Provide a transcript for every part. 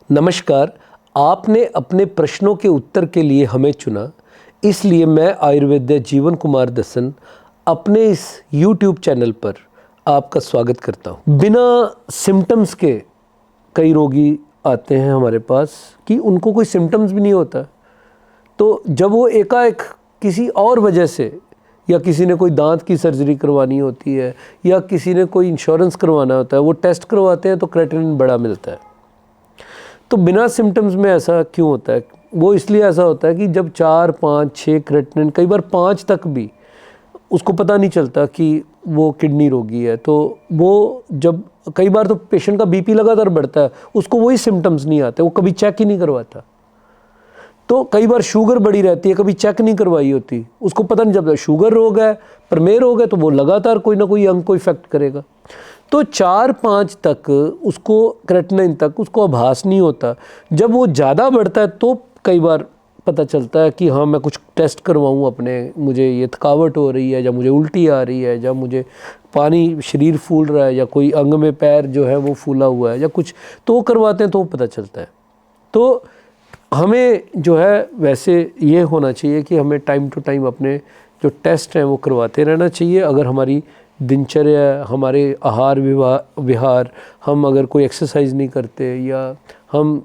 नमस्कार। आपने अपने प्रश्नों के उत्तर के लिए हमें चुना, इसलिए मैं आयुर्वेद्य जीवन कुमार दसन अपने इस YouTube चैनल पर आपका स्वागत करता हूँ। बिना सिम्टम्स के कई रोगी आते हैं हमारे पास कि उनको कोई सिम्टम्स भी नहीं होता, तो जब वो एकाएक किसी और वजह से, या किसी ने कोई दांत की सर्जरी करवानी होती है या किसी ने कोई इंश्योरेंस करवाना होता है, वो टेस्ट करवाते हैं तो क्रेटिनिन बड़ा मिलता है। तो बिना सिम्टम्स में ऐसा क्यों होता है? वो इसलिए ऐसा होता है कि जब 4, 5, 6 क्रेटिनिन, कई बार 5 तक भी उसको पता नहीं चलता कि वो किडनी रोगी है, तो वो जब कई बार तो पेशेंट का बीपी लगातार बढ़ता है, उसको वही सिम्टम्स नहीं आते, वो कभी चेक ही नहीं करवाता। तो कई बार शुगर बढ़ी रहती है, कभी चेक नहीं करवाई होती, उसको पता नहीं चलता शुगर रोग है, प्रमेह रोग है, तो वो लगातार कोई ना कोई अंग को इफेक्ट करेगा। तो 4-5 तक उसको क्रेटिनिन तक उसको आभास नहीं होता। जब वो ज़्यादा बढ़ता है तो कई बार पता चलता है कि हाँ, मैं कुछ टेस्ट करवाऊँ अपने, मुझे ये थकावट हो रही है, या मुझे उल्टी आ रही है, या मुझे पानी शरीर फूल रहा है, या कोई अंग में पैर जो है वो फूला हुआ है, या कुछ, तो वो करवाते हैं तो वो पता चलता है। तो हमें जो है वैसे ये होना चाहिए कि हमें टाइम टू टाइम अपने जो टेस्ट हैं वो करवाते रहना चाहिए। अगर हमारी दिनचर्या, हमारे आहार विहार, हम अगर कोई एक्सरसाइज नहीं करते, या हम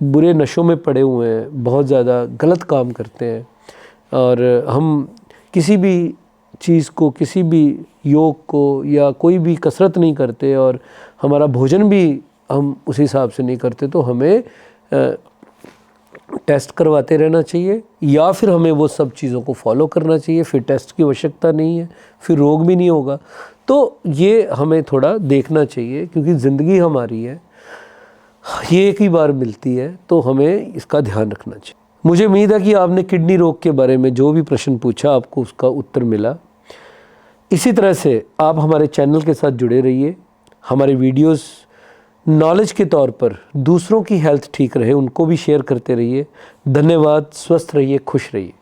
बुरे नशों में पड़े हुए हैं, बहुत ज़्यादा गलत काम करते हैं, और हम किसी भी चीज़ को, किसी भी योग को या कोई भी कसरत नहीं करते, और हमारा भोजन भी हम उस हिसाब से नहीं करते, तो हमें टेस्ट करवाते रहना चाहिए, या फिर हमें वो सब चीज़ों को फॉलो करना चाहिए। फिर टेस्ट की आवश्यकता नहीं है, फिर रोग भी नहीं होगा। तो ये हमें थोड़ा देखना चाहिए, क्योंकि ज़िंदगी हमारी है, ये एक ही बार मिलती है, तो हमें इसका ध्यान रखना चाहिए। मुझे उम्मीद है कि आपने किडनी रोग के बारे में जो भी प्रश्न पूछा, आपको उसका उत्तर मिला। इसी तरह से आप हमारे चैनल के साथ जुड़े रहिए। हमारे वीडियोस नॉलेज के तौर पर दूसरों की हेल्थ ठीक रहे, उनको भी शेयर करते रहिए। धन्यवाद। स्वस्थ रहिए, खुश रहिए।